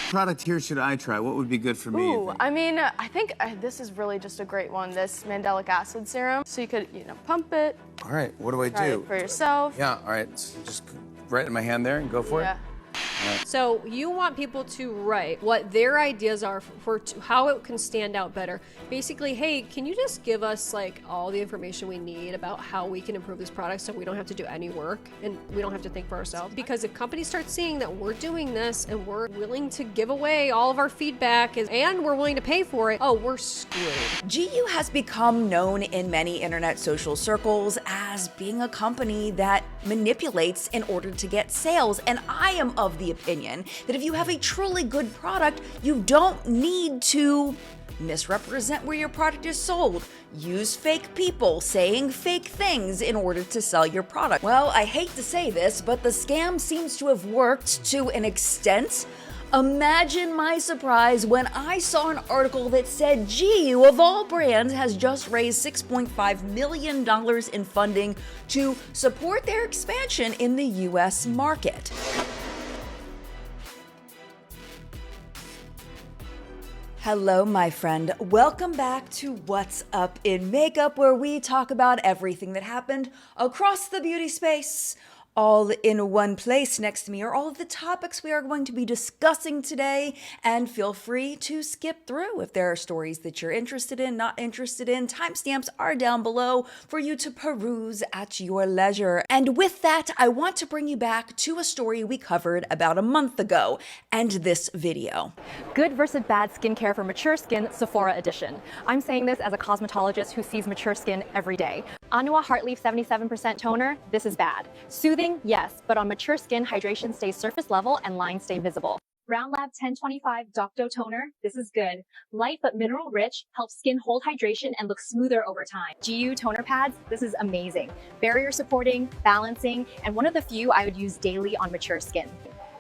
product here should I try? What would be good for me? Ooh, I mean, I think this is really just a great one, this mandelic acid serum. So you could, pump it. All right, what do I Try do? it for yourself. Yeah, all right, so just right in my hand there and go for it? So you want people to write what their ideas are for how it can stand out better. Basically, hey, can you just give us like all the information we need about how we can improve this product so we don't have to do any work and we don't have to think for ourselves? Because if companies start seeing that we're doing this and we're willing to give away all of our feedback and we're willing to pay for it, oh, we're screwed. JiYu has become known in many internet social circles as being a company that manipulates in order to get sales. And I am of the opinion that if you have a truly good product, you don't need to misrepresent where your product is sold, use fake people saying fake things in order to sell your product. Well, I hate to say this, but the scam seems to have worked to an extent. Imagine my surprise when I saw an article that said JiYu, of all brands, has just raised $6.5 million in funding to support their expansion in the US market. Hello, my friend. Welcome back to What's Up in Makeup, where we talk about everything that happened across the beauty space. All in one place. Next to me are all of the topics we are going to be discussing today, and feel free to skip through if there are stories that you're interested in, not interested in. Timestamps are down below for you to peruse at your leisure. And with that, I want to bring you back to a story we covered about a month ago, and this video. Good versus bad skincare for mature skin, Sephora edition. I'm saying this as a cosmetologist who sees mature skin every day. Anua Heartleaf 77% toner, this is bad. Soothing, yes, but on mature skin, hydration stays surface level and lines stay visible. Brown Lab 1025 Docto Toner, this is good. Light but mineral rich, helps skin hold hydration and look smoother over time. JiYu toner pads, this is amazing. Barrier supporting, balancing, and one of the few I would use daily on mature skin.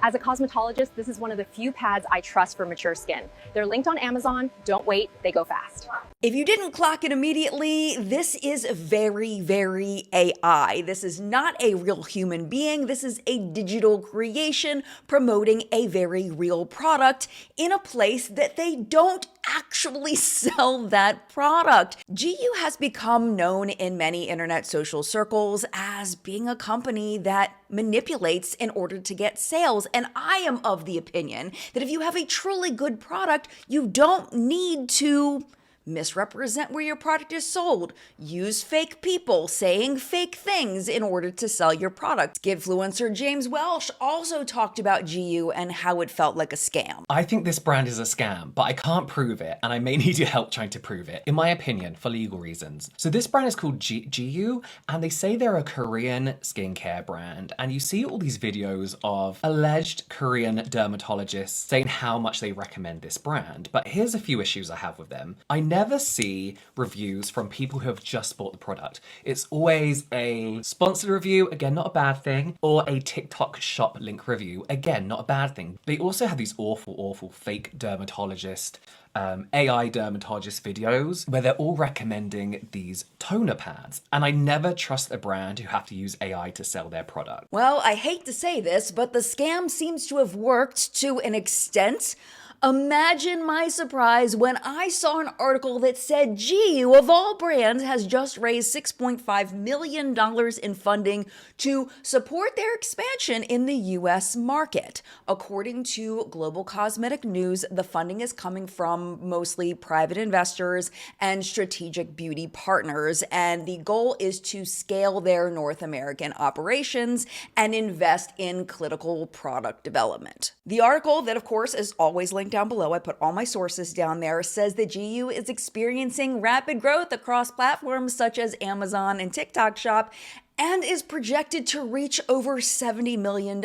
As a cosmetologist, this is one of the few pads I trust for mature skin. They're linked on Amazon. Don't wait, they go fast. If you didn't clock it immediately, this is very, very AI. This is not a real human being. This is a digital creation promoting a very real product in a place that they don't actually sell that product. JiYu has become known in many internet social circles as being a company that manipulates in order to get sales. And I am of the opinion that if you have a truly good product, you don't need to misrepresent where your product is sold, use fake people saying fake things in order to sell your product. Influencer James Welsh also talked about JiYu and how it felt like a scam. I think this brand is a scam, but I can't prove it, and I may need your help trying to prove it, in my opinion, for legal reasons. So this brand is called JiYu, and they say they're a Korean skincare brand, and you see all these videos of alleged Korean dermatologists saying how much they recommend this brand. But here's a few issues I have with them. I never see reviews from people who have just bought the product. It's always a sponsored review, again, not a bad thing, or a TikTok shop link review, again, not a bad thing. They also have these awful fake dermatologist, AI dermatologist videos where they're all recommending these toner pads. And I never trust a brand who have to use AI to sell their product. Well, I hate to say this, but the scam seems to have worked to an extent. Imagine my surprise when I saw an article that said JiYu, of all brands, has just raised $6.5 million in funding to support their expansion in the US market. According to Global Cosmetic News, the funding is coming from mostly private investors and strategic beauty partners, and the goal is to scale their North American operations and invest in clinical product development. The article, that of course is always linked down below, I put all my sources down there, says that JiYu is experiencing rapid growth across platforms such as Amazon and TikTok Shop, and is projected to reach over $70 million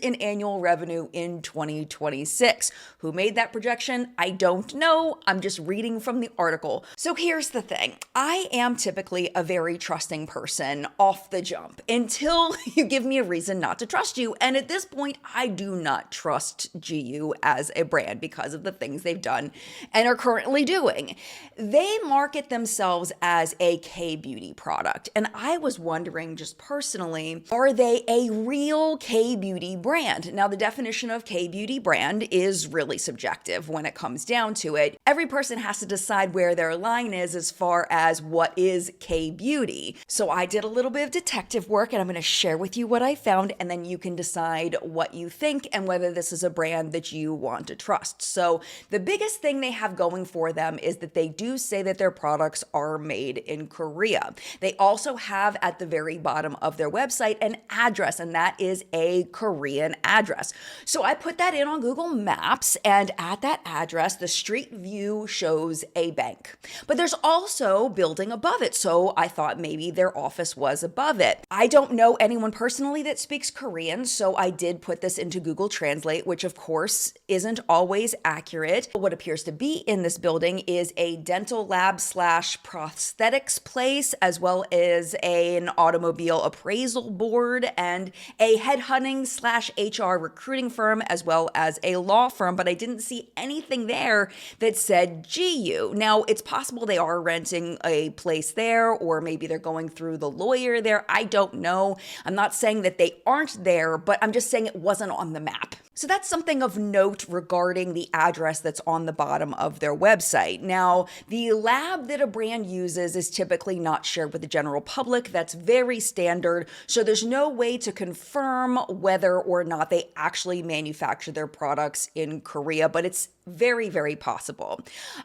in annual revenue in 2026. Who made that projection? I don't know. I'm just reading from the article. So here's the thing. I am typically a very trusting person off the jump until you give me a reason not to trust you. And at this point, I do not trust JiYu as a brand because of the things they've done and are currently doing. They market themselves as a K-beauty product. And I was wondering wondering just personally, are they a real K-beauty brand? Now, the definition of K-beauty brand is really subjective when it comes down to it. Every person has to decide where their line is as far as what is K-beauty. So I did a little bit of detective work, and I'm going to share with you what I found, and then you can decide what you think and whether this is a brand that you want to trust. So the biggest thing they have going for them is that they do say that their products are made in Korea. They also have at the very bottom of their website an address, and that is a Korean address. So I put that in on Google Maps, and at that address, the street view shows a bank. But there's also building above it, so I thought maybe their office was above it. I don't know anyone personally that speaks Korean, so I did put this into Google Translate, which of course isn't always accurate. What appears to be in this building is a dental lab slash prosthetics place, as well as an automobile appraisal board and a headhunting slash HR recruiting firm, as well as a law firm, but I didn't see anything there that said JiYu. Now, it's possible they are renting a place there, or maybe they're going through the lawyer there. I don't know. I'm not saying that they aren't there, but I'm just saying it wasn't on the map. So that's something of note regarding the address that's on the bottom of their website. Now, the lab that a brand uses is typically not shared with the general public. That's very standard. So there's no way to confirm whether or not they actually manufacture their products in Korea, but it's very, very possible.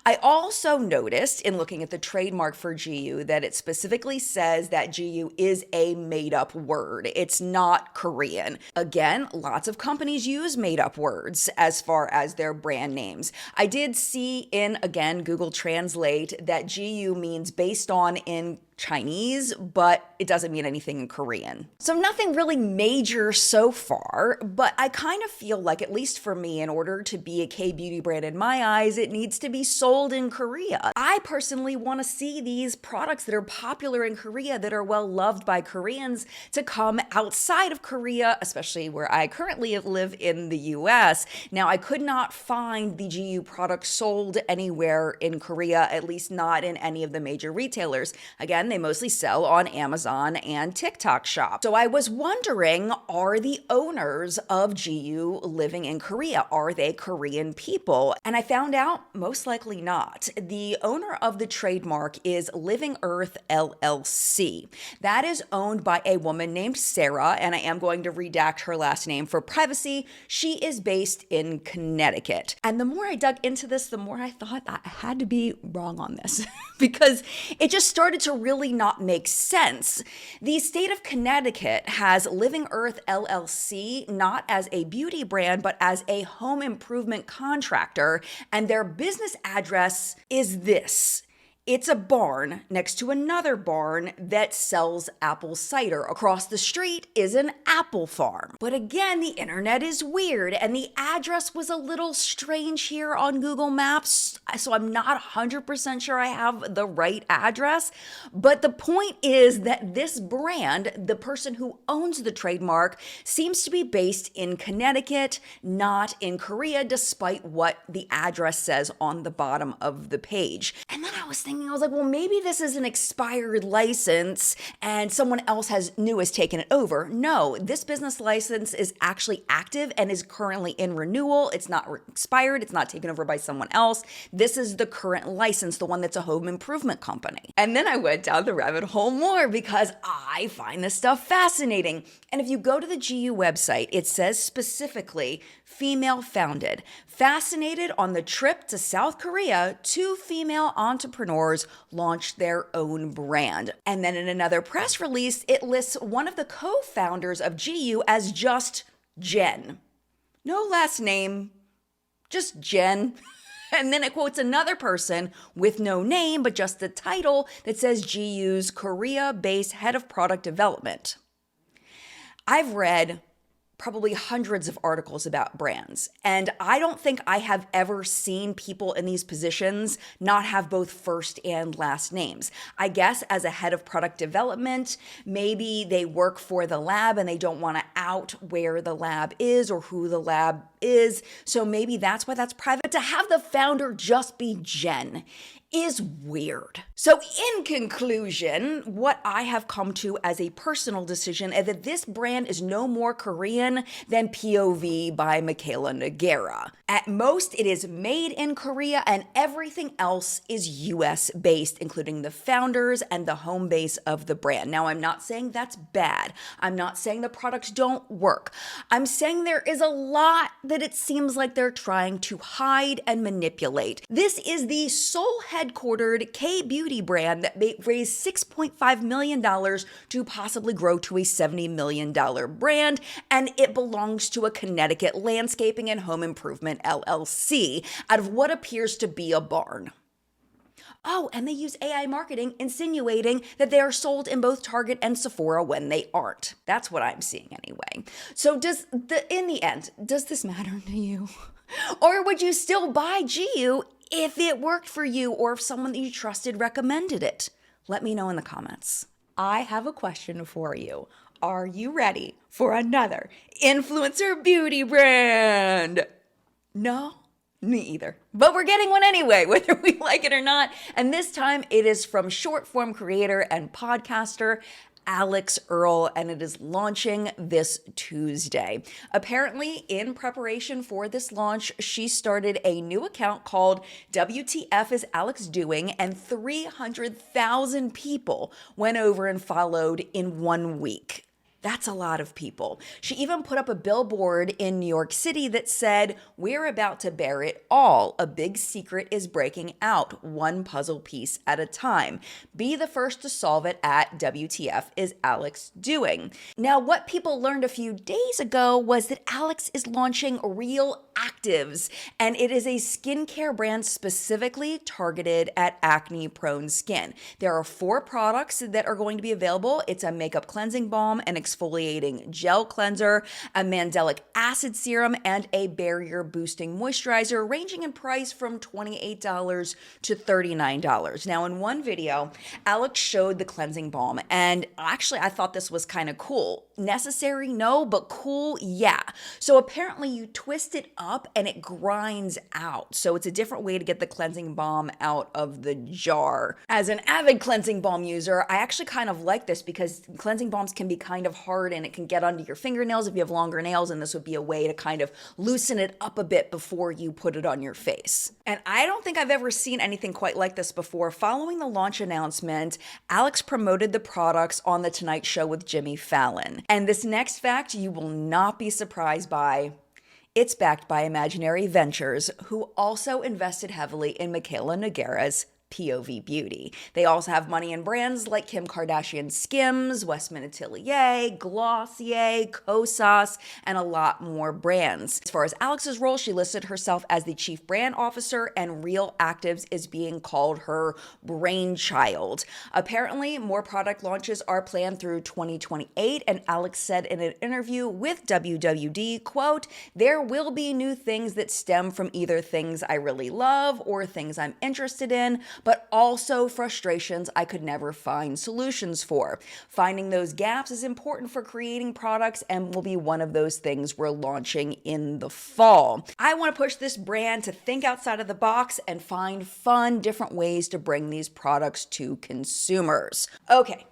I also noticed in looking at the trademark for JiYu that it specifically says that JiYu is a made-up word. It's not Korean. Again, lots of companies use made-up words as far as their brand names. I did see in, again, Google Translate that JiYu means based on in Chinese, but it doesn't mean anything in Korean. So nothing really major so far, but I kind of feel like, at least for me, in order to be a K-beauty brand in my eyes, it needs to be sold in Korea. I personally want to see these products that are popular in Korea, that are well loved by Koreans, to come outside of Korea, especially where I currently live in the US. Now, I could not find the JiYu products sold anywhere in Korea, at least not in any of the major retailers. Again, they mostly sell on Amazon and TikTok Shop. So I was wondering, are the owners of JiYu living in Korea? Are they Korean people? And I found out most likely not. The owner of the trademark is Living Earth LLC. That is owned by a woman named Sarah, and I am going to redact her last name for privacy. She is based in Connecticut. And the more I dug into this, the more I thought I had to be wrong on this because it just started to really not make sense. The state of Connecticut has Living Earth LLC not as a beauty brand, but as a home improvement contractor, and their business address is this. It's a barn next to another barn that sells apple cider. Across the street is an apple farm. But again, the internet is weird, and the address was a little strange here on Google Maps, so I'm not 100% sure I have the right address. But the point is that this brand, the person who owns the trademark, seems to be based in Connecticut, not in Korea, despite what the address says on the bottom of the page. And then I was like, well, maybe this is an expired license and someone else has taken it over. No, this business license is actually active and is currently in renewal. It's not expired. It's not taken over by someone else. This is the current license, the one that's a home improvement company. And then I went down the rabbit hole more because I find this stuff fascinating. And if you go to the JiYu website, it says specifically female founded. Fascinated on the trip to South Korea, 2 female entrepreneurs launched their own brand. And then in another press release, it lists one of the co-founders of JiYu as just Jen. No last name, just Jen. And then it quotes another person with no name, but just the title that says JiYu's Korea-based head of product development. I've read probably hundreds of articles about brands, and I don't think I have ever seen people in these positions not have both first and last names. I guess as a head of product development, maybe they work for the lab and they don't want to out where the lab is or who the lab is, so maybe that's why that's private. But to have the founder just be Jen is weird. So in conclusion, what I have come to as a personal decision is that this brand is no more Korean than POV by Michaela Nogueira. At most, it is made in Korea and everything else is US based, including the founders and the home base of the brand. Now, I'm not saying that's bad. I'm not saying the products don't work. I'm saying there is a lot that it seems like they're trying to hide and manipulate. This is the Seoul headquartered K-beauty brand that raised $6.5 million to possibly grow to a $70 million brand, and it belongs to a Connecticut landscaping and home improvement LLC out of what appears to be a barn. Oh, and they use AI marketing insinuating that they are sold in both Target and Sephora when they aren't. That's what I'm seeing anyway. So in the end, does this matter to you? Or would you still buy JiYu if it worked for you or if someone that you trusted recommended it? Let me know in the comments. I have a question for you. Are you ready for another influencer beauty brand? No? Me either. But we're getting one anyway, whether we like it or not. And this time it is from short form creator and podcaster Alix Earle, and it is launching this Tuesday. Apparently, in preparation for this launch, she started a new account called WTF Is Alix Doing, and 300,000 people went over and followed in 1 week. That's a lot of people. She even put up a billboard in New York City that said, "We're about to bear it all. A big secret is breaking out, one puzzle piece at a time. Be the first to solve it at WTF Is Alix Doing." Now, what people learned a few days ago was that Alix is launching Real Actives, and it is a skincare brand specifically targeted at acne-prone skin. There are 4 products that are going to be available. It's a makeup cleansing balm, an exfoliating gel cleanser, a mandelic acid serum, and a barrier boosting moisturizer, ranging in price from $28 to $39. Now, in one video, Alix showed the cleansing balm, and actually I thought this was kind of cool. Necessary? No, but cool? Yeah. So apparently you twist it up and it grinds out. So it's a different way to get the cleansing balm out of the jar. As an avid cleansing balm user, I actually kind of like this because cleansing balms can be kind of hard and it can get under your fingernails if you have longer nails, and this would be a way to kind of loosen it up a bit before you put it on your face. And I don't think I've ever seen anything quite like this before. Following the launch announcement, Alix promoted the products on The Tonight Show with Jimmy Fallon. And this next fact you will not be surprised by. It's backed by Imaginary Ventures, who also invested heavily in Michaela Nogueira's POV Beauty. They also have money in brands like Kim Kardashian's Skims, Westman Atelier, Glossier, Kosas, and a lot more brands. As far as Alix's role, she listed herself as the chief brand officer, and Real Actives is being called her brainchild. Apparently, more product launches are planned through 2028, and Alix said in an interview with WWD, quote, "There will be new things that stem from either things I really love or things I'm interested in, but also frustrations I could never find solutions for. Finding those gaps is important for creating products and will be one of those things we're launching in the fall. I want to push this brand to think outside of the box and find fun, different ways to bring these products to consumers." Okay.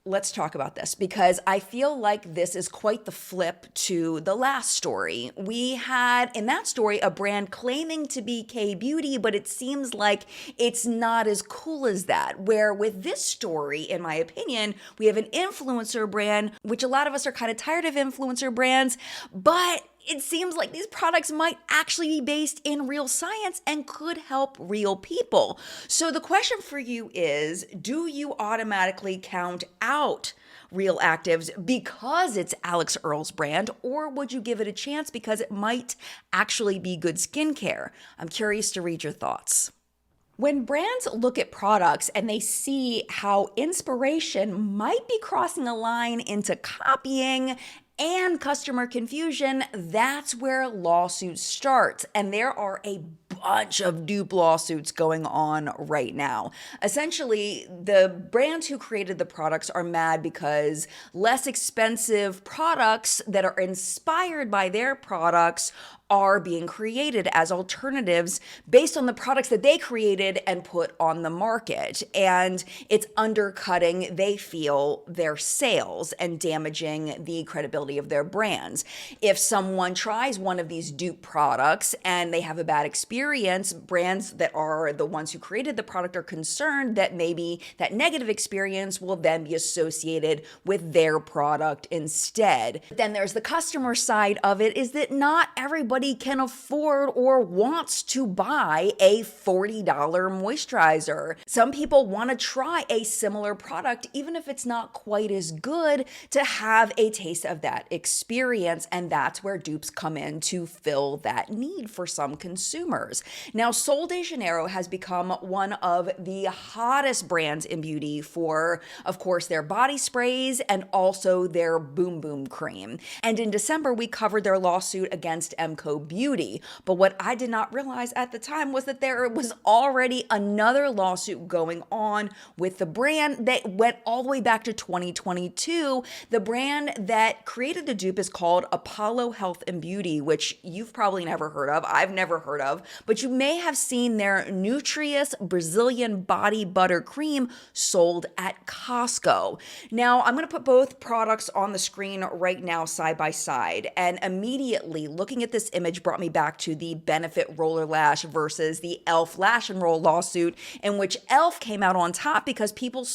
Let's talk about this because I feel like this is quite the flip to the last story. We had in that story a brand claiming to be K-beauty, but it seems like it's not as cool as that. Where with this story, in my opinion, we have an influencer brand, which a lot of us are kind of tired of influencer brands, but it seems like these products might actually be based in real science and could help real people. So the question for you is, do you automatically count out Real Actives because it's Alix Earle's brand, or would you give it a chance because it might actually be good skincare? I'm curious to read your thoughts. When brands look at products and they see how inspiration might be crossing a line into copying and customer confusion, that's where lawsuits start. And there are a bunch of dupe lawsuits going on right now. Essentially, the brands who created the products are mad because less expensive products that are inspired by their products are being created as alternatives based on the products that they created and put on the market. And it's undercutting, they feel, their sales and damaging the credibility of their brands. If someone tries one of these dupe products and they have a bad experience, brands that are the ones who created the product are concerned that maybe that negative experience will then be associated with their product instead. Then there's the customer side of it, is that not everybody can afford or wants to buy a $40 moisturizer. Some people want to try a similar product, even if it's not quite as good, to have a taste of that experience. And that's where dupes come in to fill that need for some consumers. Now, Sol de Janeiro has become one of the hottest brands in beauty for, of course, their body sprays and also their Boom Boom cream. And in December, we covered their lawsuit against MCO Beauty. But what I did not realize at the time was that there was already another lawsuit going on with the brand that went all the way back to 2022. The brand that created the dupe is called Apollo Health and Beauty, which you've probably never heard of. I've never heard of, but you may have seen their Nutrius Brazilian Body Butter Cream sold at Costco. Now, I'm going to put both products on the screen right now side by side, and immediately looking at this image brought me back to the Benefit Roller Lash versus the e.l.f. Lash and Roll lawsuit, in which e.l.f. came out on top because people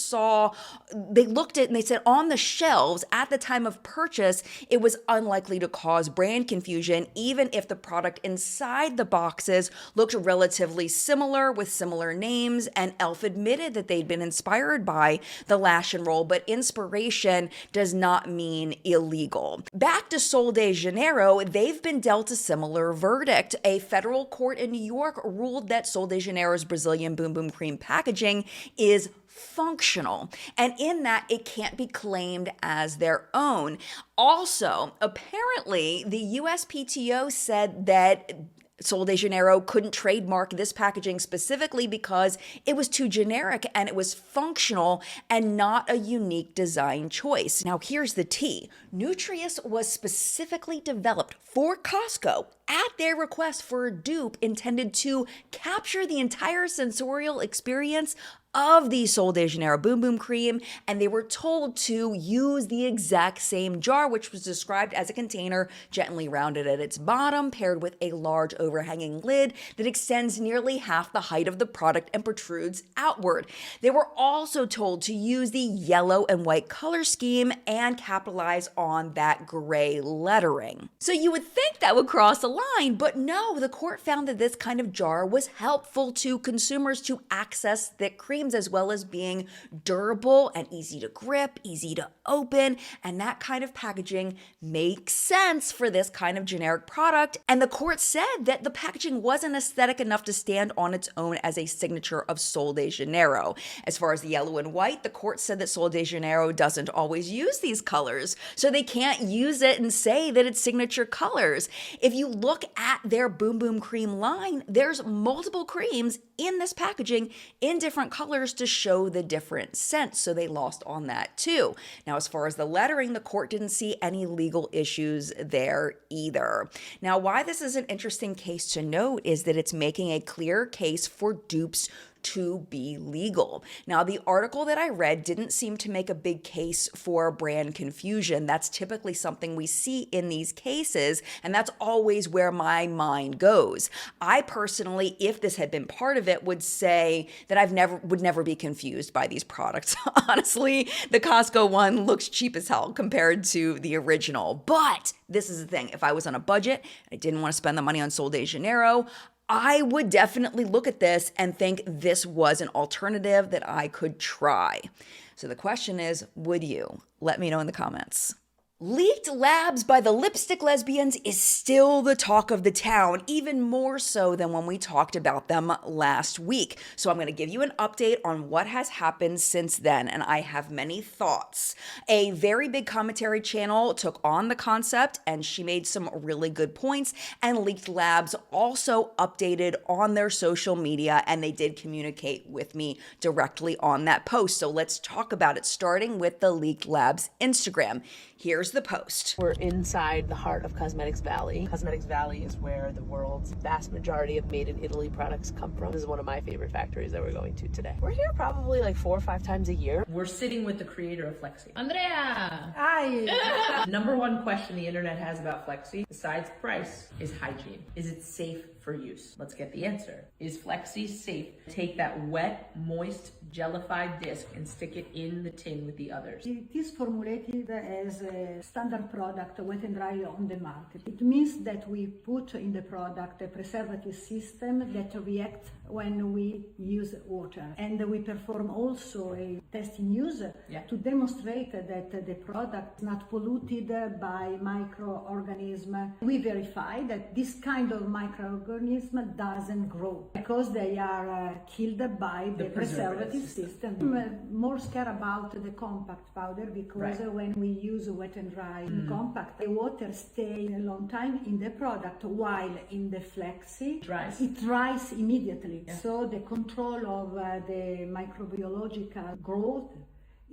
they looked at it and they said on the shelves at the time of purchase, it was unlikely to cause brand confusion, even if the product inside the boxes looked relatively similar with similar names. And e.l.f. admitted that they'd been inspired by the Lash and Roll, but inspiration does not mean illegal. Back to Sol de Janeiro, they've been dealt a similar verdict. A federal court in New York ruled that Sol de Janeiro's Brazilian Boom Boom cream packaging is functional, and in that it can't be claimed as their own. Also, apparently, the USPTO said that Sol de Janeiro couldn't trademark this packaging specifically because it was too generic and it was functional and not a unique design choice. Now, here's the tea. Nutrius was specifically developed for Costco at their request for a dupe intended to capture the entire sensorial experience of the Sol de Janeiro Boom Boom cream, and they were told to use the exact same jar, which was described as a container gently rounded at its bottom, paired with a large overhanging lid that extends nearly half the height of the product and protrudes outward. They were also told to use the yellow and white color scheme and capitalize on that gray lettering. So you would think that would cross a line, but no, the court found that this kind of jar was helpful to consumers to access thick cream, as well as being durable and easy to grip, easy to open, and that kind of packaging makes sense for this kind of generic product. And the court said that the packaging wasn't aesthetic enough to stand on its own as a signature of Sol de Janeiro. As far as the yellow and white, the court said that Sol de Janeiro doesn't always use these colors, so they can't use it and say that it's signature colors. If you look at their Boom Boom cream line, there's multiple creams in this packaging in different colors to show the different scents, so they lost on that too. Now, as far as the lettering, the court didn't see any legal issues there either. Now, why this is an interesting case to note is that it's making a clear case for dupes to be legal. Now, the article that I read didn't seem to make a big case for brand confusion. That's typically something we see in these cases, and that's always where my mind goes. I personally, if this had been part of it, would say that would never be confused by these products. Honestly, the Costco one looks cheap as hell compared to the original. But this is the thing. If I was on a budget, I didn't want to spend the money on Sol de Janeiro, I would definitely look at this and think this was an alternative that I could try. So the question is, would you? Let me know in the comments. Leaked labs by the lipstick lesbians is still the talk of the town, even more so than when we talked about them last week. So I'm going to give you an update on what has happened since then, and I have many thoughts. A very big commentary channel took on the concept, and she made some really good points, and Leaked Labs also updated on their social media, and they did communicate with me directly on that post. So let's talk about it, starting with the Leaked Labs Instagram. Here's the post. We're inside the heart of Cosmetics Valley. Cosmetics Valley is where the world's vast majority of made in Italy products come from. This is one of my favorite factories that we're going to today. We're here probably like 4 or 5 times a year. We're sitting with the creator of Flexi. Andrea! Hi! Number one question the internet has about Flexi, besides price, is hygiene. Is it safe for use? Let's get the answer. Is Flexi safe? Take that wet, moist, jellified disc and stick it in the tin with the others. It is formulated as a standard product, wet and dry on the market. It means that we put in the product a preservative system that reacts when we use water. And we perform also a test in use to demonstrate that the product is not polluted by microorganisms. We verify that this kind of microorganism doesn't grow because they are killed by the preservative system. I'm more scared about the compact powder because when we use wet and dry compact, the water stays a long time in the product, while in the Flexi it dries immediately. So the control of the microbiological growth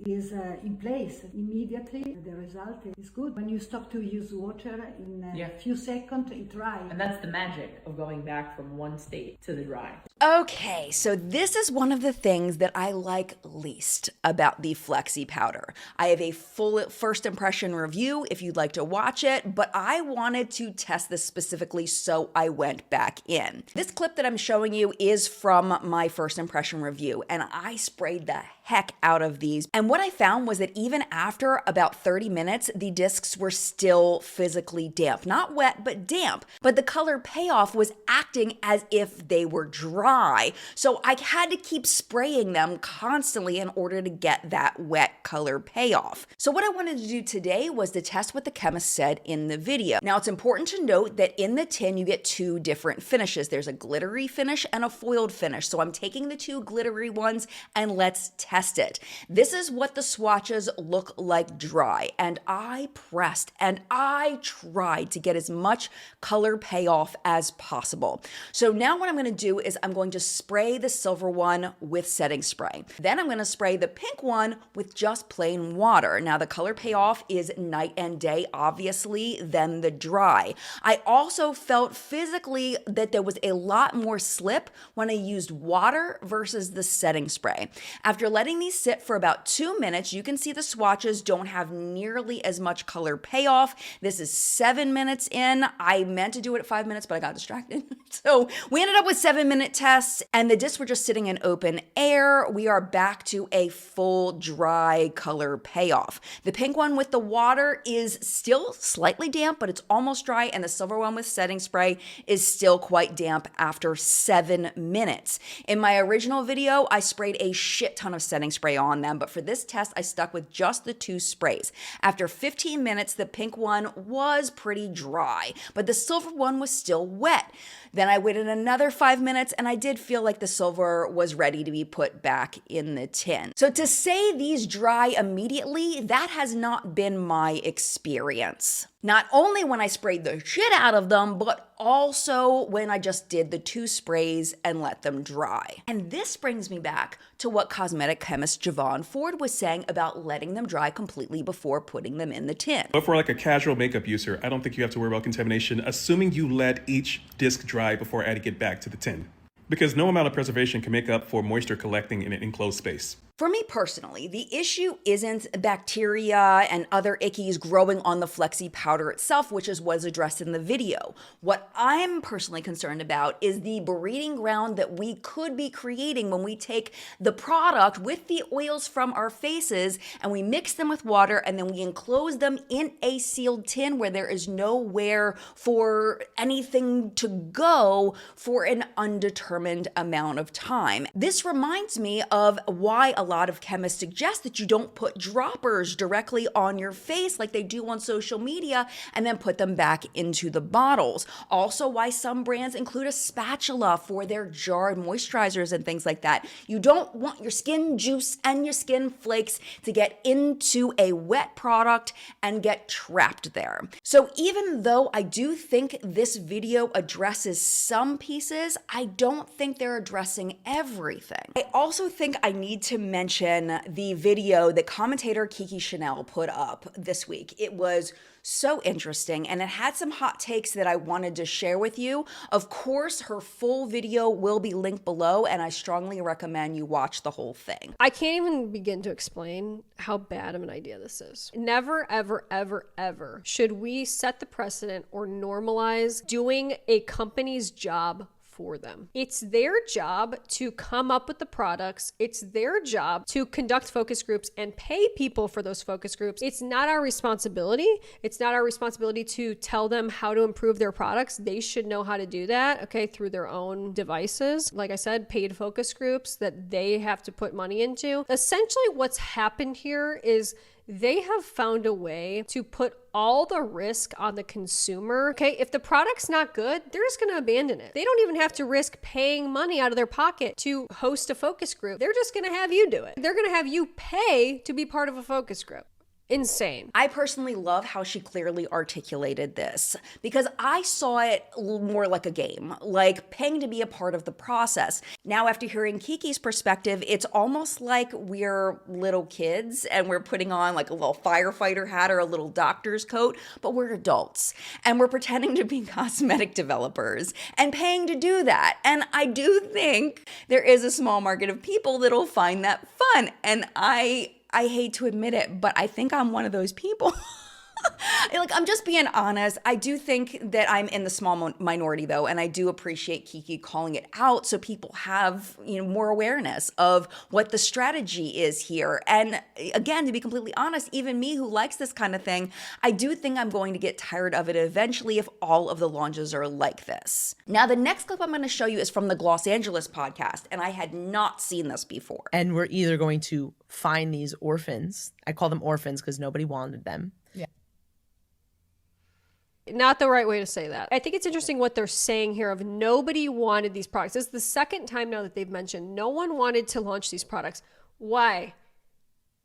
is in place immediately. The result is good. When you stop to use water, in a few seconds it dries. And that's the magic of going back from one state to the dry. Okay, so this is one of the things that I like least about the Flexi powder. I have a full first impression review if you'd like to watch it, but I wanted to test this specifically, so I went back in. This clip that I'm showing you is from my first impression review, and I sprayed the heck out of these. And what I found was that even after about 30 minutes, the discs were still physically damp. Not wet, but damp. But the color payoff was acting as if they were dry. So I had to keep spraying them constantly in order to get that wet color payoff. So what I wanted to do today was to test what the chemist said in the video. Now it's important to note that in the tin, you get 2 different finishes. There's a glittery finish and a foiled finish. So I'm taking the 2 glittery ones and let's test it. This is what the swatches look like dry, and I pressed and I tried to get as much color payoff as possible. So now what I'm going to do is I'm going to spray the silver one with setting spray. Then I'm going to spray the pink one with just plain water. Now the color payoff is night and day, obviously, than the dry. I also felt physically that there was a lot more slip when I used water versus the setting spray. After letting these sit for about 2 minutes, you can see the swatches don't have nearly as much color payoff. This is 7 minutes in. I meant to do it at 5 minutes, but I got distracted. So we ended up with 7-minute tests, and the discs were just sitting in open air. We are back to a full dry color payoff. The pink one with the water is still slightly damp, but it's almost dry, and the silver one with setting spray is still quite damp after 7 minutes. In my original video, I sprayed a shit ton of setting spray on them, but for this test, I stuck with just the 2 sprays. After 15 minutes, the pink one was pretty dry, but the silver one was still wet. Then I waited another 5 minutes, and I did feel like the silver was ready to be put back in the tin. So to say these dry immediately, that has not been my experience. Not only when I sprayed the shit out of them, but also when I just did the 2 sprays and let them dry. And this brings me back to what cosmetic chemist Javon Ford was saying about letting them dry completely before putting them in the tin. But for like a casual makeup user, I don't think you have to worry about contamination, assuming you let each disc dry before adding it back to the tin. Because no amount of preservation can make up for moisture collecting in an enclosed space. For me personally, the issue isn't bacteria and other ickies growing on the Flexi powder itself, which is what is addressed in the video. What I'm personally concerned about is the breeding ground that we could be creating when we take the product with the oils from our faces and we mix them with water and then we enclose them in a sealed tin where there is nowhere for anything to go for an undetermined amount of time. This reminds me of why a lot of chemists suggest that you don't put droppers directly on your face like they do on social media and then put them back into the bottles. Also why some brands include a spatula for their jarred moisturizers and things like that. You don't want your skin juice and your skin flakes to get into a wet product and get trapped there. So even though I do think this video addresses some pieces, I don't think they're addressing everything. I also think I need to mention the video that commentator Kiki Chanel put up this week. It was so interesting, and it had some hot takes that I wanted to share with you. Of course, her full video will be linked below, and I strongly recommend you watch the whole thing. I can't even begin to explain how bad of an idea this is. Never, ever, ever, ever should we set the precedent or normalize doing a company's job for them. It's their job to come up with the products. It's their job to conduct focus groups and pay people for those focus groups. It's not our responsibility. It's not our responsibility to tell them how to improve their products. They should know how to do that, okay, through their own devices. Like I said, paid focus groups that they have to put money into. Essentially, what's happened here is they have found a way to put all the risk on the consumer. Okay, if the product's not good, they're just gonna abandon it. They don't even have to risk paying money out of their pocket to host a focus group. They're just gonna have you do it. They're gonna have you pay to be part of a focus group. Insane. I personally love how she clearly articulated this because I saw it more like a game, like paying to be a part of the process. Now, after hearing Kiki's perspective, it's almost like we're little kids and we're putting on like a little firefighter hat or a little doctor's coat, but we're adults and we're pretending to be cosmetic developers and paying to do that. And I do think there is a small market of people that'll find that fun. And I hate to admit it, but I think I'm one of those people. Like, I'm just being honest. I do think that I'm in the small minority though, and I do appreciate Kiki calling it out so people have, more awareness of what the strategy is here. And again, to be completely honest, even me who likes this kind of thing, I do think I'm going to get tired of it eventually if all of the launches are like this. Now, the next clip I'm going to show you is from the Los Angeles podcast, and I had not seen this before. And we're either going to find these orphans. I call them orphans because nobody wanted them. Yeah. Not the right way to say that. I think it's interesting what they're saying here of nobody wanted these products. This is the second time now that they've mentioned no one wanted to launch these products. Why?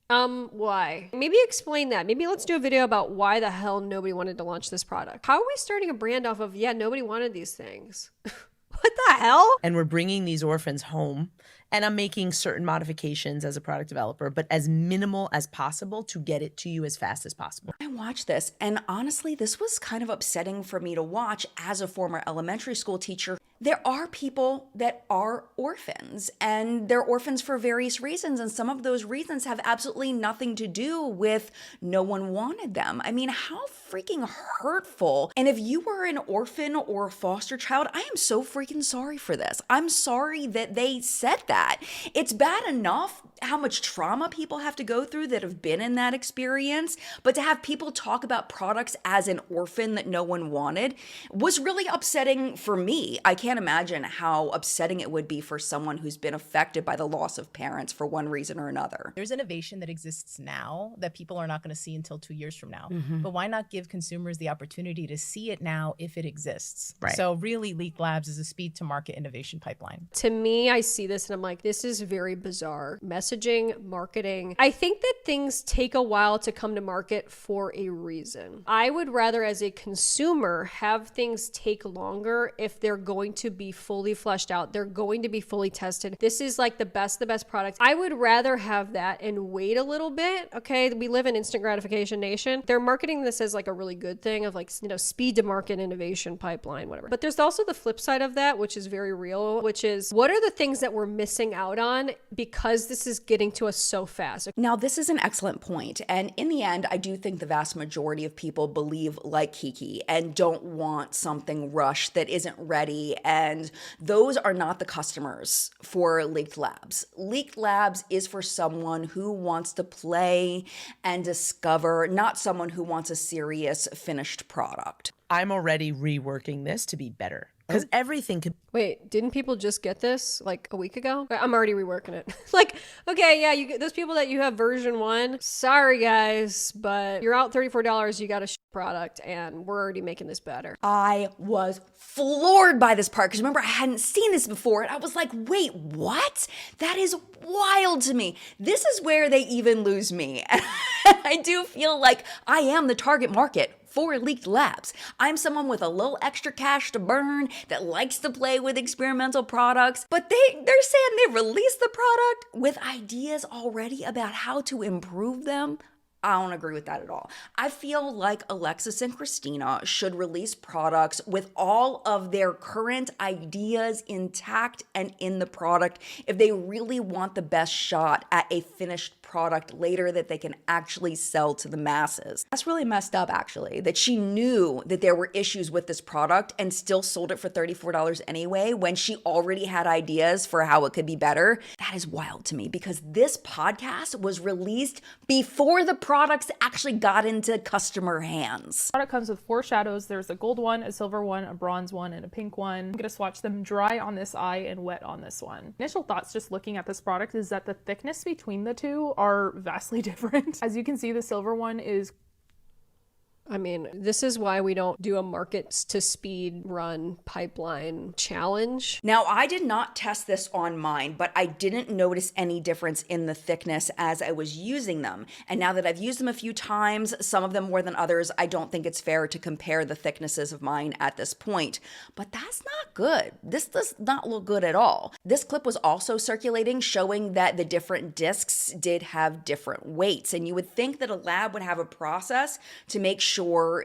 Why? Maybe explain that. Maybe let's do a video about why the hell nobody wanted to launch this product. How are we starting a brand off of, yeah, nobody wanted these things? What the hell? And we're bringing these orphans home, and I'm making certain modifications as a product developer, but as minimal as possible to get it to you as fast as possible. I watched this, and honestly, this was kind of upsetting for me to watch as a former elementary school teacher. There are people that are orphans, and they're orphans for various reasons, and some of those reasons have absolutely nothing to do with no one wanted them. I mean, how freaking hurtful. And if you were an orphan or a foster child, I am so freaking sorry for this. I'm sorry that they said that. It's bad enough how much trauma people have to go through that have been in that experience, but to have people talk about products as an orphan that no one wanted was really upsetting for me. I can't imagine how upsetting it would be for someone who's been affected by the loss of parents for one reason or another. There's innovation that exists now that people are not going to see until 2 years from now. But why not give consumers the opportunity to see it now if it exists? Right. So really, Leak Labs is a speed to market innovation pipeline. To me, I see this and I'm like, this is very bizarre. Messaging, marketing. I think that things take a while to come to market for a reason. I would rather, as a consumer, have things take longer if they're going to be fully fleshed out. They're going to be fully tested. This is like the best product. I would rather have that and wait a little bit. Okay, we live in instant gratification nation. They're marketing this as like a really good thing of like, speed to market innovation pipeline, whatever. But there's also the flip side of that, which is very real, which is what are the things that we're missing out on because this is getting to us so fast? Now, this is an excellent point. And in the end, I do think the vast majority of people believe like Kiki and don't want something rushed that isn't ready. And those are not the customers for Leaked Labs. Leaked Labs is for someone who wants to play and discover, not someone who wants a serious finished product. I'm already reworking this to be better because everything could. Wait, didn't people just get this like a week ago? I'm already reworking it. Like, okay, yeah, you those people that you have version 1, sorry guys, but you're out $34, you got a product and we're already making this better. I was floored by this part because remember, I hadn't seen this before and I was like, wait, what? That is wild to me. This is where they even lose me. And I do feel like I am the target market for Leaked Labs. I'm someone with a little extra cash to burn that likes to play with experimental products, but they're saying they released the product with ideas already about how to improve them. I don't agree with that at all. I feel like Alexis and Christina should release products with all of their current ideas intact and in the product if they really want the best shot at a finished product later that they can actually sell to the masses. That's really messed up, actually, that she knew that there were issues with this product and still sold it for $34 anyway when she already had ideas for how it could be better. That is wild to me because this podcast was released before the products actually got into customer hands. The product comes with 4 shadows. There's a gold one, a silver one, a bronze one, and a pink one. I'm gonna swatch them dry on this eye and wet on this one. Initial thoughts just looking at this product is that the thickness between the two are vastly different. As you can see, the silver one is I mean, this is why we don't do a markets to speed run pipeline challenge. Now, I did not test this on mine, but I didn't notice any difference in the thickness as I was using them. And now that I've used them a few times, some of them more than others, I don't think it's fair to compare the thicknesses of mine at this point. But that's not good. This does not look good at all. This clip was also circulating showing that the different discs did have different weights. And you would think that a lab would have a process to make sure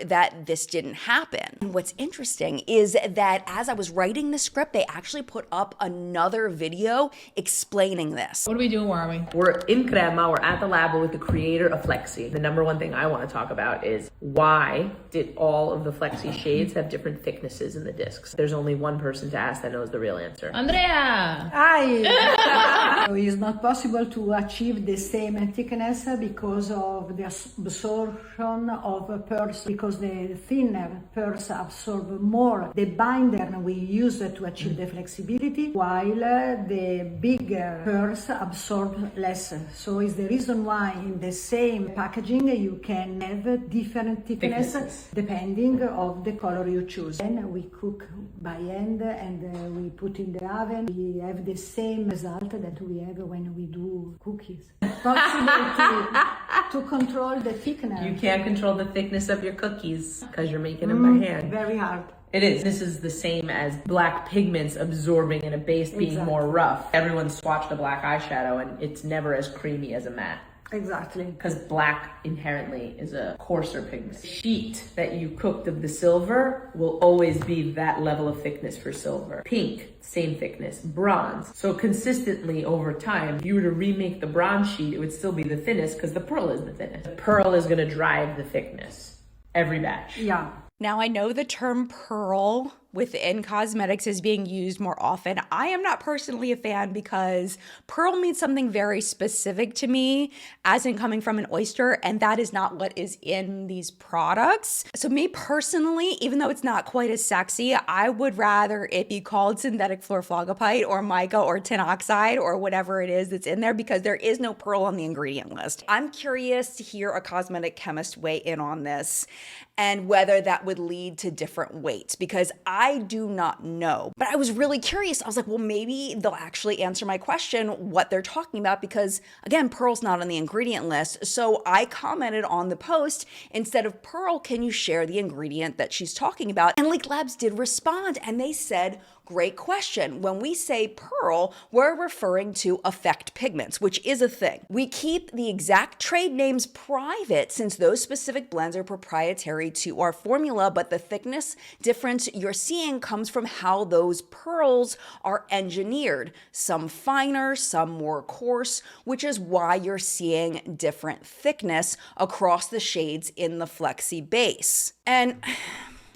that this didn't happen. And what's interesting is that as I was writing the script, they actually put up another video explaining this. What are we doing? Where are we? We're in Crema. We're at the lab with the creator of Flexi. The number one thing I want to talk about is why did all of the Flexi shades have different thicknesses in the discs? There's only one person to ask that knows the real answer. Andrea! Hi! So it's not possible to achieve the same thickness because of the absorption of pearls, because the thinner pearls absorb more the binder we use to achieve the flexibility, while the bigger pearls absorb less. So it's the reason why in the same packaging you can have different thickness depending of the color you choose. Then we cook by hand and we put in the oven. We have the same result that we have when we do cookies. Possible to control the thickness. You can't control the thickness of your cookies because you're making them by hand. Very hard. It is. This is the same as black pigments absorbing and a base being more rough. Everyone swatched a black eyeshadow and it's never as creamy as a matte. Exactly. Because black inherently is a coarser pigment. The sheet that you cooked of the silver will always be that level of thickness for silver. Pink, same thickness. Bronze. So consistently over time, if you were to remake the bronze sheet, it would still be the thinnest because the pearl is the thinnest. The pearl is going to drive the thickness every batch. Yeah. Now, I know the term pearl within cosmetics is being used more often. I am not personally a fan because pearl means something very specific to me, as in coming from an oyster, and that is not what is in these products. So me personally, even though it's not quite as sexy, I would rather it be called synthetic fluorphlogopite or mica or tin oxide or whatever it is that's in there, because there is no pearl on the ingredient list. I'm curious to hear a cosmetic chemist weigh in on this and whether that would lead to different weights, because I do not know. But I was really curious. I was like, well, maybe they'll actually answer my question, what they're talking about, because again, pearl's not on the ingredient list. So I commented on the post, instead of pearl, can you share the ingredient that she's talking about? And Leaked Labs did respond, and they said, great question. When we say pearl, we're referring to effect pigments, which is a thing. We keep the exact trade names private since those specific blends are proprietary to our formula, but the thickness difference you're seeing comes from how those pearls are engineered. Some finer, some more coarse, which is why you're seeing different thickness across the shades in the Flexi base. And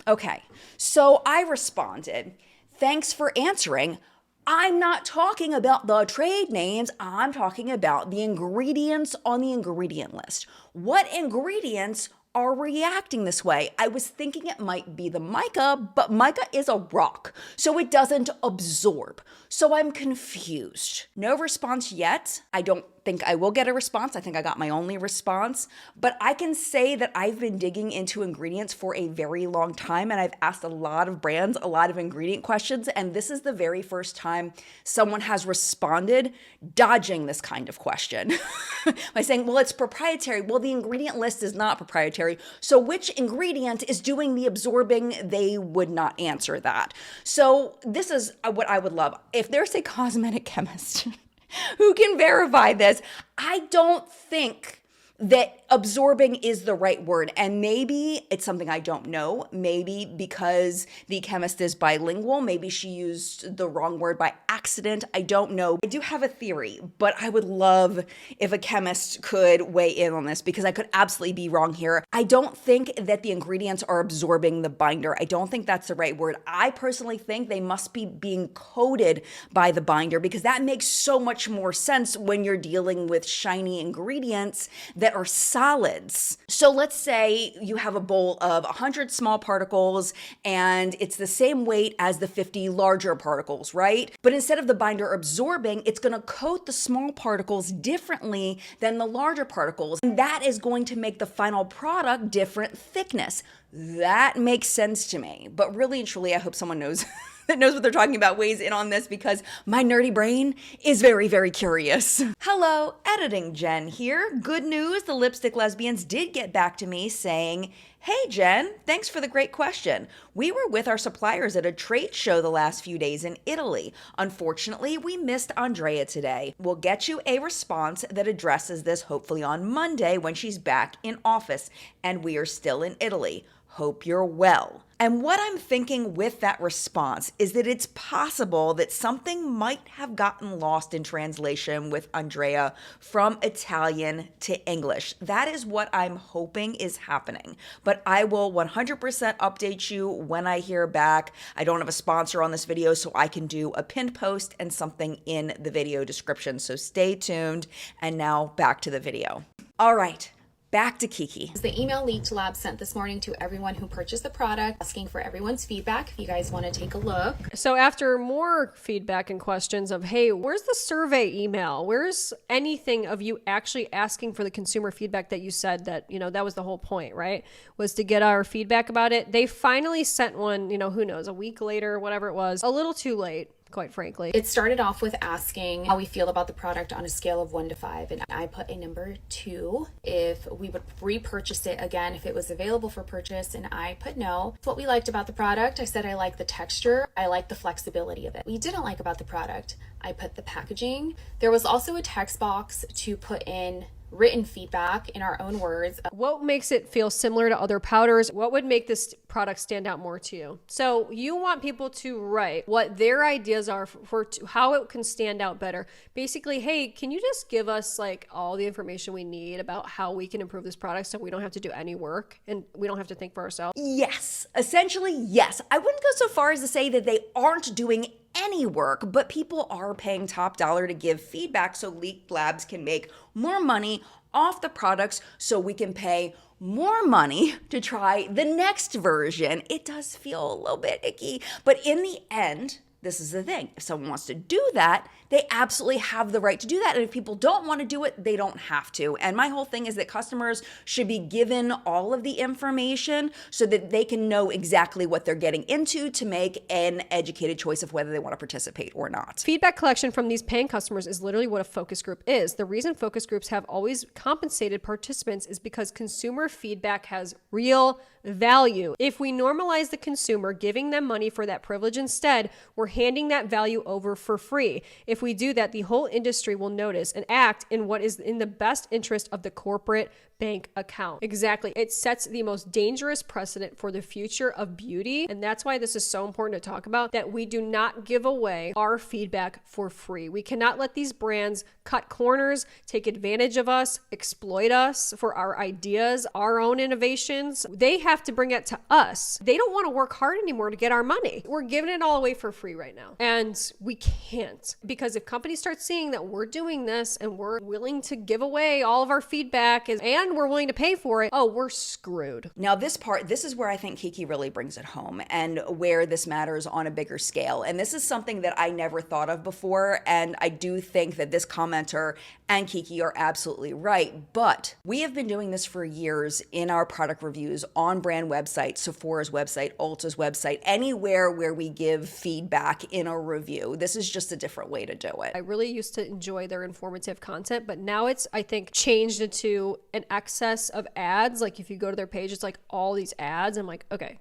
okay, so I responded, thanks for answering. I'm not talking about the trade names. I'm talking about the ingredients on the ingredient list. What ingredients are reacting this way? I was thinking it might be the mica, but mica is a rock, so it doesn't absorb. So I'm confused. No response yet. I don't think I will get a response. I think I got my only response, but I can say that I've been digging into ingredients for a very long time, and I've asked a lot of brands a lot of ingredient questions, and this is the very first time someone has responded dodging this kind of question by saying, well, it's proprietary. Well, the ingredient list is not proprietary. sanitary. So which ingredient is doing the absorbing? They would not answer that. So this is what I would love. If there's a cosmetic chemist who can verify this, I don't think that absorbing is the right word. And maybe it's something I don't know. Maybe because the chemist is bilingual, maybe she used the wrong word by accident. I don't know. I do have a theory, but I would love if a chemist could weigh in on this because I could absolutely be wrong here. I don't think that the ingredients are absorbing the binder. I don't think that's the right word. I personally think they must be being coated by the binder because that makes so much more sense when you're dealing with shiny ingredients that are solids. So let's say you have a bowl of 100 small particles and it's the same weight as the 50 larger particles, right? But instead of the binder absorbing, it's going to coat the small particles differently than the larger particles. And that is going to make the final product different thickness. That makes sense to me. But really and truly, I hope someone knows that knows what they're talking about weighs in on this because my nerdy brain is very, very curious. Hello, editing Jen here. Good news, the lipstick lesbians did get back to me saying, hey Jen, thanks for the great question. We were with our suppliers at a trade show the last few days in Italy. Unfortunately, we missed Andrea today. We'll get you a response that addresses this hopefully on Monday when she's back in office and we are still in Italy. Hope you're well. And what I'm thinking with that response is that it's possible that something might have gotten lost in translation with Andrea from Italian to English. That is what I'm hoping is happening. But I will 100% update you when I hear back. I don't have a sponsor on this video, so I can do a pinned post and something in the video description. So stay tuned. And now back to the video. All right. Back to Kiki. The email Leaked Lab sent this morning to everyone who purchased the product, asking for everyone's feedback if you guys want to take a look. So after more feedback and questions of, hey, where's the survey email? Where's anything of you actually asking for the consumer feedback that you said that, that was the whole point, right? Was to get our feedback about it. They finally sent one, who knows, a week later, whatever it was, a little too late, quite frankly. It started off with asking how we feel about the product on a scale of 1 to 5, and I put a number 2 if we would repurchase it again if it was available for purchase, and I put no. What we liked about the product, I said I like the texture, I like the flexibility of it. We didn't like about the product, I put the packaging. There was also a text box to put in written feedback in our own words. What makes it feel similar to other powders? What would make this product stand out more to you? So you want people to write what their ideas are for how it can stand out better. Basically, hey, can you just give us all the information we need about how we can improve this product so we don't have to do any work and we don't have to think for ourselves? Yes, essentially, yes. I wouldn't go so far as to say that they aren't doing any work, but people are paying top dollar to give feedback so Leaked Labs can make more money off the products so we can pay more money to try the next version. It does feel a little bit icky, but in the end, this is the thing. If someone wants to do that, they absolutely have the right to do that. And if people don't want to do it, they don't have to. And my whole thing is that customers should be given all of the information so that they can know exactly what they're getting into to make an educated choice of whether they want to participate or not. Feedback collection from these paying customers is literally what a focus group is. The reason focus groups have always compensated participants is because consumer feedback has real value. If we normalize the consumer giving them money for that privilege instead, we're handing that value over for free. If we do that, the whole industry will notice and act in what is in the best interest of the corporate bank account. Exactly. It sets the most dangerous precedent for the future of beauty. And that's why this is so important to talk about, that we do not give away our feedback for free. We cannot let these brands cut corners, take advantage of us, exploit us for our ideas, our own innovations. They have to bring it to us. They don't want to work hard anymore to get our money. We're giving it all away for free right now. And we can't, because if companies start seeing that we're doing this and we're willing to give away all of our feedback and we're willing to pay for it, oh, we're screwed. Now this is where I think Kiki really brings it home and where this matters on a bigger scale. And this is something that I never thought of before. And I do think that this commenter and Kiki are absolutely right. But we have been doing this for years in our product reviews on brand website, Sephora's website, Ulta's website, anywhere where we give feedback in a review. This is just a different way to do it. I really used to enjoy their informative content, but now it's, I think, changed into an excess of ads. Like if you go to their page, it's like all these ads. I'm like, okay,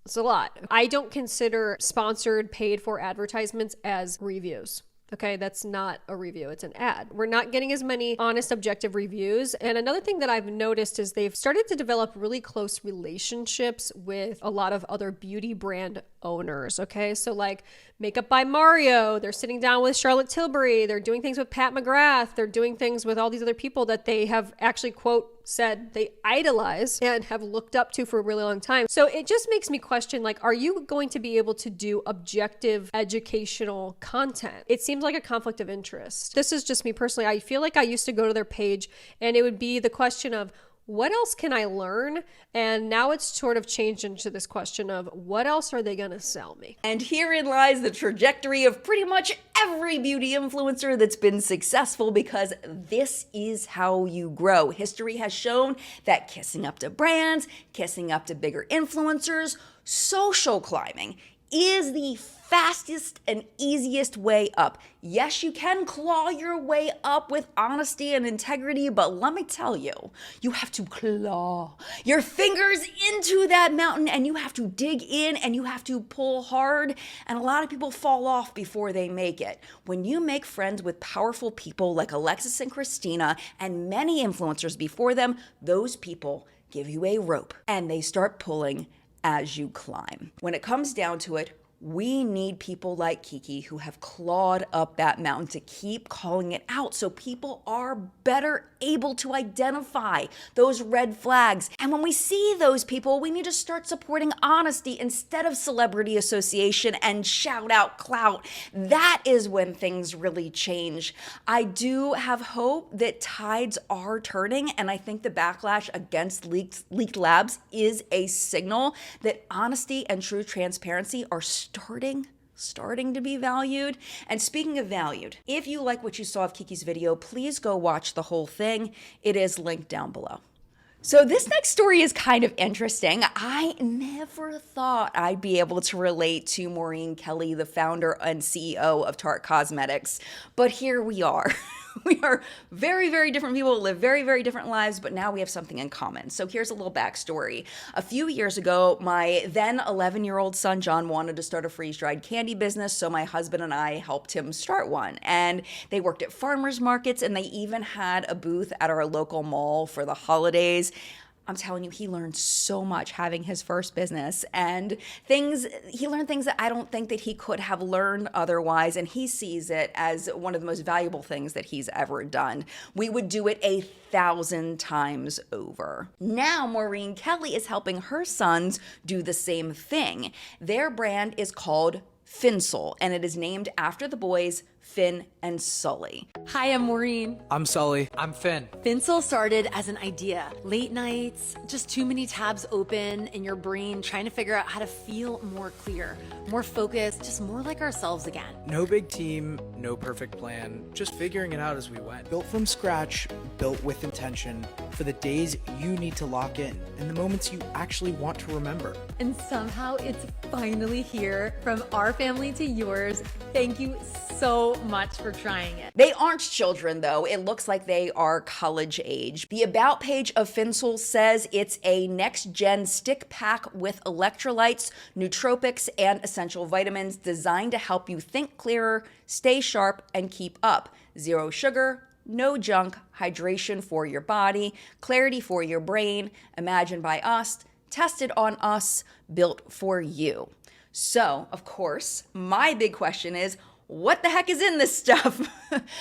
it's a lot. I don't consider sponsored, paid for advertisements as reviews. Okay, that's not a review, it's an ad. We're not getting as many honest, objective reviews. And another thing that I've noticed is they've started to develop really close relationships with a lot of other beauty brand owners. Okay, so like Makeup by Mario, they're sitting down with Charlotte Tilbury, they're doing things with Pat McGrath, they're doing things with all these other people that they have actually, quote, said they idolize and have looked up to for a really long time. So it just makes me question, like, are you going to be able to do objective educational content? It seems like a conflict of interest. This is just me personally. I feel like I used to go to their page and it would be the question of, what else can I learn? And now it's sort of changed into this question of, what else are they gonna sell me? And herein lies the trajectory of pretty much every beauty influencer that's been successful, because this is how you grow. History has shown that kissing up to brands, kissing up to bigger influencers, social climbing is the fastest and easiest way up. Yes, you can claw your way up with honesty and integrity, but let me tell you, you have to claw your fingers into that mountain and you have to dig in and you have to pull hard. And a lot of people fall off before they make it. When you make friends with powerful people like Alexis and Christina and many influencers before them, those people give you a rope and they start pulling as you climb. When it comes down to it, we need people like Kiki who have clawed up that mountain to keep calling it out so people are better able to identify those red flags. And when we see those people, we need to start supporting honesty instead of celebrity association and shout out clout. That is when things really change. I do have hope that tides are turning, and I think the backlash against leaked labs is a signal that honesty and true transparency are starting to be valued. And speaking of valued, if you like what you saw of Kiki's video, please go watch the whole thing. It is linked down below. So this next story is kind of interesting. I never thought I'd be able to relate to Maureen Kelly, the founder and CEO of Tarte Cosmetics, but here we are. We are very, very different people, live very, very different lives, but now we have something in common. So here's a little backstory. A few years ago, my then 11-year-old son, John, wanted to start a freeze-dried candy business, so my husband and I helped him start one. And they worked at farmers markets, and they even had a booth at our local mall for the holidays. I'm telling you, he learned so much having his first business, and he learned things that I don't think that he could have learned otherwise, and he sees it as one of the most valuable things that he's ever done. We would do it 1,000 times over. Now, Maureen Kelly is helping her sons do the same thing. Their brand is called Finsol, and it is named after the boys Finn and Sully. Hi, I'm Maureen. I'm Sully. I'm Finn. Finsol started as an idea. Late nights, just too many tabs open in your brain, trying to figure out how to feel more clear, more focused, just more like ourselves again. No big team, no perfect plan, just figuring it out as we went. Built from scratch, built with intention, for the days you need to lock in, and the moments you actually want to remember. And somehow it's finally here, from our family to yours. Thank you so much for trying it. They aren't children though. It looks like they are college age. The about page of Finsol says it's a next gen stick pack with electrolytes, nootropics, and essential vitamins designed to help you think clearer, stay sharp, and keep up. Zero sugar, no junk, hydration for your body, clarity for your brain, imagined by us, tested on us, built for you. So, of course, my big question is, what the heck is in this stuff?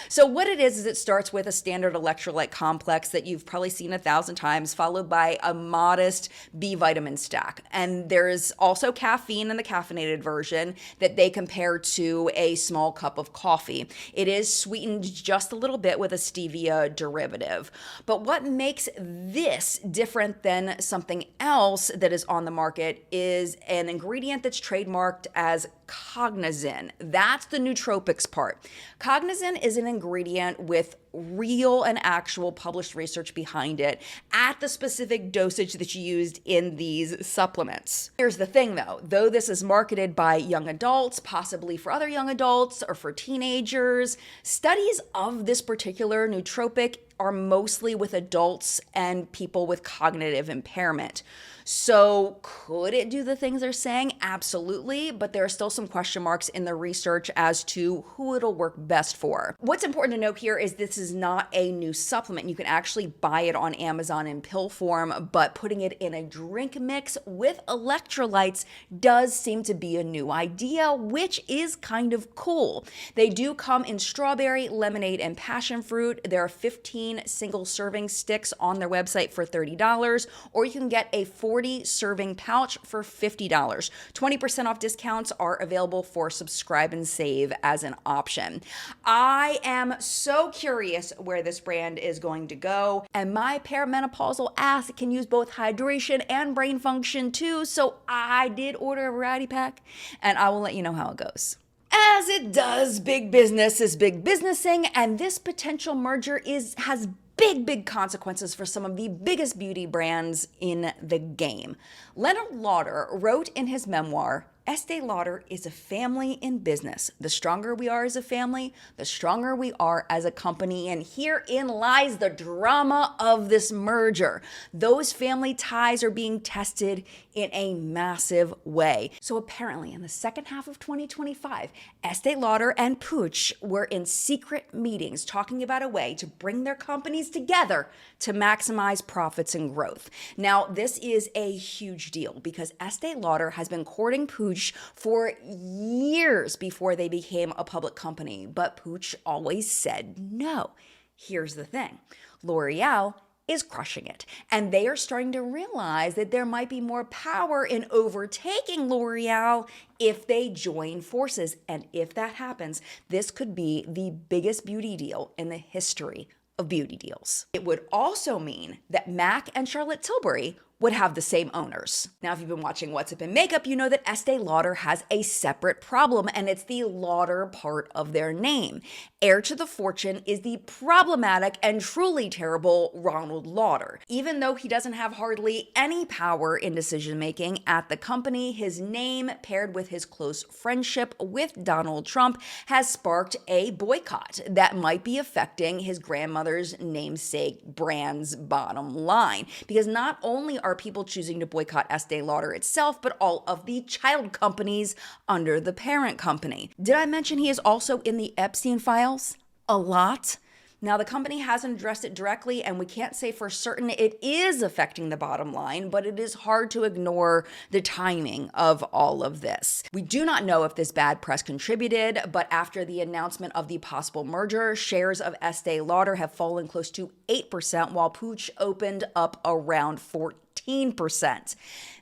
So what it is it starts with a standard electrolyte complex that you've probably seen 1,000 times, followed by a modest B vitamin stack. And there's also caffeine in the caffeinated version that they compare to a small cup of coffee. It is sweetened just a little bit with a stevia derivative. But what makes this different than something else that is on the market is an ingredient that's trademarked as cognizin. That's the nootropics part. Cognizin is an ingredient with real and actual published research behind it at the specific dosage that you used in these supplements. Here's the thing though this is marketed by young adults, possibly for other young adults or for teenagers, studies of this particular nootropic are mostly with adults and people with cognitive impairment. So could it do the things they're saying? Absolutely, but there are still some question marks in the research as to who it'll work best for. What's important to note here is this is not a new supplement. You can actually buy it on Amazon in pill form, but putting it in a drink mix with electrolytes does seem to be a new idea, which is kind of cool. They do come in strawberry, lemonade, and passion fruit. There are 15 single serving sticks on their website for $30, or you can get a 40 serving pouch for $50. 20% off discounts are available for subscribe and save as an option. I am so curious where this brand is going to go, and my perimenopausal ass can use both hydration and brain function too, so I did order a variety pack, and I will let you know how it goes. As it does, big business is big businessing, and this potential merger has big consequences for some of the biggest beauty brands in the game. Leonard Lauder wrote in his memoir, Estee Lauder is a family in business. The stronger we are as a family, the stronger we are as a company. And herein lies the drama of this merger. Those family ties are being tested in a massive way. So apparently in the second half of 2025, Estee Lauder and Puig were in secret meetings talking about a way to bring their companies together to maximize profits and growth. Now, this is a huge deal because Estee Lauder has been courting Puig for years before they became a public company, but Puig always said no. Here's the thing. L'Oreal is crushing it, and they are starting to realize that there might be more power in overtaking L'Oreal if they join forces. And if that happens, this could be the biggest beauty deal in the history of beauty deals. It would also mean that MAC and Charlotte Tilbury would have the same owners. Now, if you've been watching What's Up in Makeup, you know that Estee Lauder has a separate problem, and it's the Lauder part of their name. Heir to the fortune is the problematic and truly terrible Ronald Lauder. Even though he doesn't have hardly any power in decision-making at the company, his name, paired with his close friendship with Donald Trump, has sparked a boycott that might be affecting his grandmother's namesake brand's bottom line. Because not only are people choosing to boycott Estee Lauder itself, but all of the child companies under the parent company. Did I mention he is also in the Epstein files? A lot. Now, the company hasn't addressed it directly, and we can't say for certain it is affecting the bottom line, but it is hard to ignore the timing of all of this. We do not know if this bad press contributed, but after the announcement of the possible merger, shares of Estee Lauder have fallen close to 8%, while Puig opened up around 14%.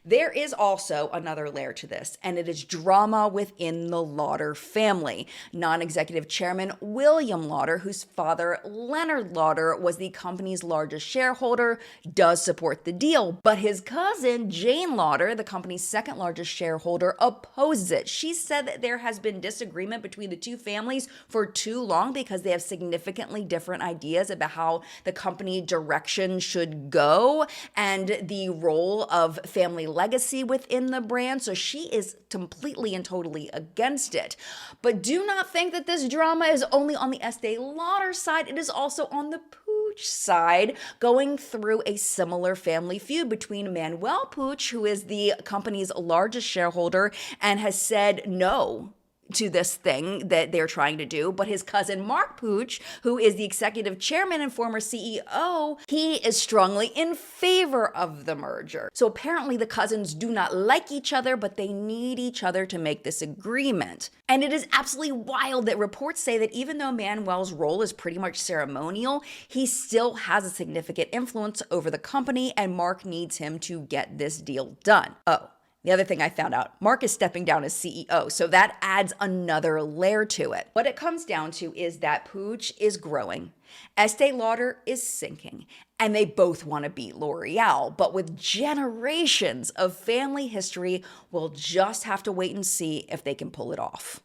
There is also another layer to this, and it is drama within the Lauder family. Non-executive chairman William Lauder, whose father Leonard Lauder was the company's largest shareholder, does support the deal, but his cousin Jane Lauder, the company's second largest shareholder, opposes it. She said that there has been disagreement between the two families for too long because they have significantly different ideas about how the company direction should go and the role of family legacy within the brand. So she is completely and totally against it. But do not think that this drama is only on the Estee Lauder side. It is also on the Puig side, going through a similar family feud between Manuel Puig, who is the company's largest shareholder and has said no to this thing that they're trying to do, but his cousin Mark Puig, who is the executive chairman and former CEO, he is strongly in favor of the merger. So apparently the cousins do not like each other, but they need each other to make this agreement. And it is absolutely wild that reports say that even though Manuel's role is pretty much ceremonial, he still has a significant influence over the company, and Mark needs him to get this deal done. Oh, the other thing I found out, Mark is stepping down as CEO, so that adds another layer to it. What it comes down to is that Puig is growing, Estee Lauder is sinking, and they both want to beat L'Oreal. But with generations of family history, we'll just have to wait and see if they can pull it off.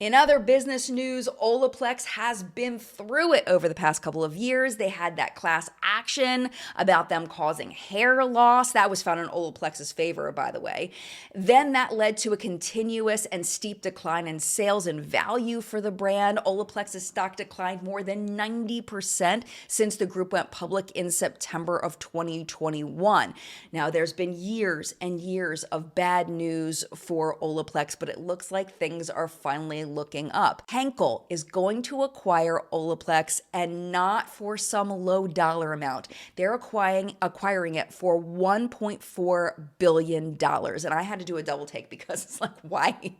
In other business news, Olaplex has been through it over the past couple of years. They had that class action about them causing hair loss. That was found in Olaplex's favor, by the way. Then that led to a continuous and steep decline in sales and value for the brand. Olaplex's stock declined more than 90% since the group went public in September of 2021. Now, there's been years and years of bad news for Olaplex, but it looks like things are finally looking up. Henkel is going to acquire Olaplex, and not for some low dollar amount. They're acquiring it for $1.4 billion. And I had to do a double take because it's like, why?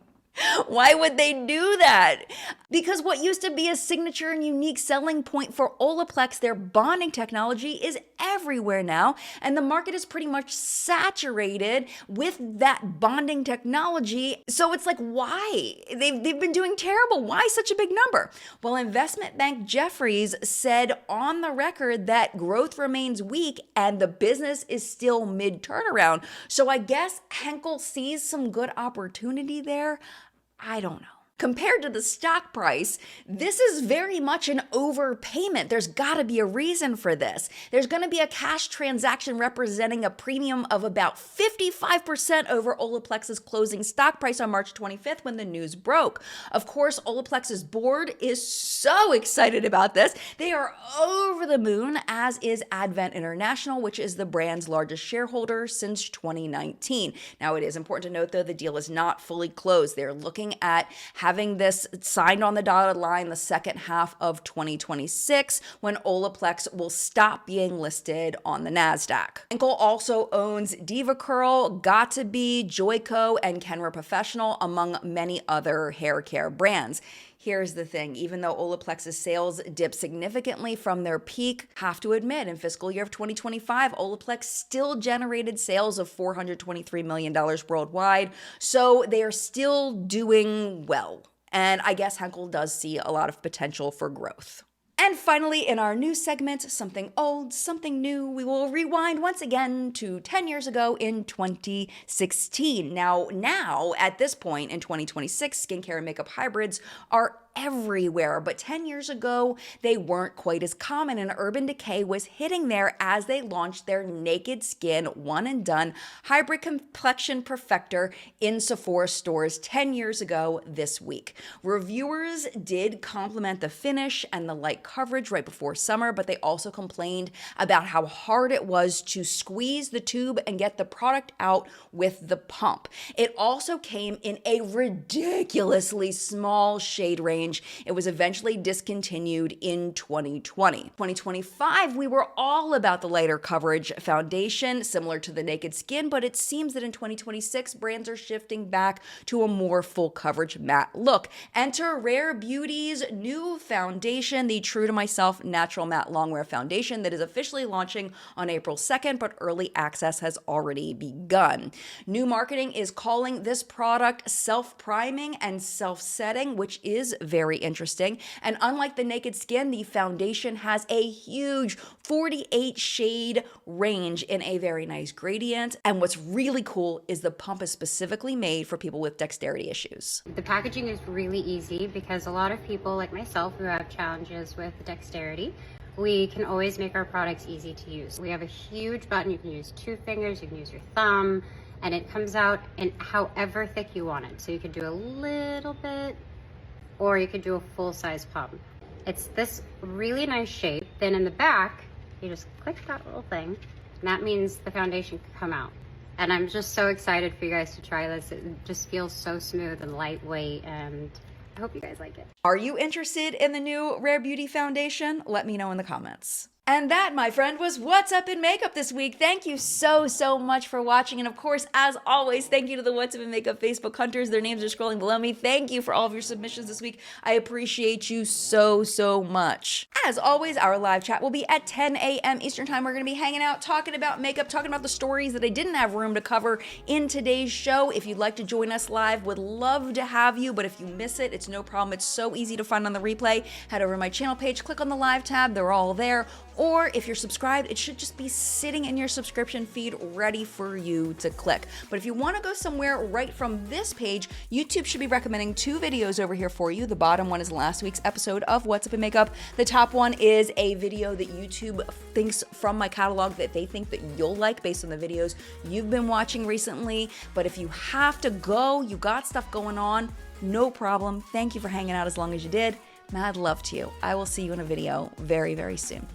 Why would they do that? Because what used to be a signature and unique selling point for Olaplex, their bonding technology, is everywhere now, and the market is pretty much saturated with that bonding technology. So it's like, why? They've been doing terrible. Why such a big number? Well, investment bank Jefferies said on the record that growth remains weak and the business is still mid-turnaround. So I guess Henkel sees some good opportunity there. I don't know. Compared to the stock price, this is very much an overpayment. There's got to be a reason for this. There's going to be a cash transaction representing a premium of about 55% over Olaplex's closing stock price on March 25th when the news broke. Of course, Olaplex's board is so excited about this. They are over the moon, as is Advent International, which is the brand's largest shareholder since 2019. Now, it is important to note, though, the deal is not fully closed. They're looking at having this signed on the dotted line the second half of 2026 when Olaplex will stop being listed on the NASDAQ. Henkel also owns DevaCurl, Got2b, Joico, and Kenra Professional, among many other hair care brands. Here's the thing, even though Olaplex's sales dipped significantly from their peak, have to admit, in fiscal year of 2025, Olaplex still generated sales of $423 million worldwide, so they are still doing well. And I guess Henkel does see a lot of potential for growth. And finally, in our news segment, something old, something new, we will rewind once again to 10 years ago in 2016. Now, at this point in 2026, skincare and makeup hybrids are everywhere, but 10 years ago, they weren't quite as common, and Urban Decay was hitting there as they launched their Naked Skin One and Done Hybrid Complexion Perfector in Sephora stores 10 years ago this week. Reviewers did compliment the finish and the light coverage right before summer, but they also complained about how hard it was to squeeze the tube and get the product out with the pump. It also came in a ridiculously small shade range. It was eventually discontinued in 2020. 2025, we were all about the lighter coverage foundation, similar to the Naked Skin, but it seems that in 2026, brands are shifting back to a more full coverage matte look. Enter Rare Beauty's new foundation, the True to Myself Natural Matte Longwear Foundation, that is officially launching on April 2nd, but early access has already begun. New marketing is calling this product self-priming and self-setting, which is very interesting. And unlike the Naked Skin, the foundation has a huge 48 shade range in a very nice gradient. And what's really cool is the pump is specifically made for people with dexterity issues. The packaging is really easy because a lot of people like myself who have challenges with dexterity, we can always make our products easy to use. We have a huge button. You can use 2 fingers, you can use your thumb, and it comes out in however thick you want it. So you could do a little bit, or you could do a full-size pump. It's this really nice shape. Then in the back, you just click that little thing, and that means the foundation can come out. And I'm just so excited for you guys to try this. It just feels so smooth and lightweight, and I hope you guys like it. Are you interested in the new Rare Beauty foundation? Let me know in the comments. And that, my friend, was What's Up in Makeup this week. Thank you so much for watching. And of course, as always, thank you to the What's Up in Makeup Facebook hunters. Their names are scrolling below me. Thank you for all of your submissions this week. I appreciate you so much. As always, our live chat will be at 10 a.m. Eastern Time. We're going to be hanging out, talking about makeup, talking about the stories that I didn't have room to cover in today's show. If you'd like to join us live, would love to have you. But if you miss it, it's no problem. It's so easy to find on the replay. Head over to my channel page, click on the live tab. They're all there. Or if you're subscribed, it should just be sitting in your subscription feed ready for you to click. But if you want to go somewhere right from this page, YouTube should be recommending 2 videos over here for you. The bottom one is last week's episode of What's Up in Makeup. The top one is a video that YouTube thinks from my catalog that they think that you'll like based on the videos you've been watching recently. But if you have to go, you got stuff going on, no problem. Thank you for hanging out as long as you did. Mad love to you. I will see you in a video very, very soon.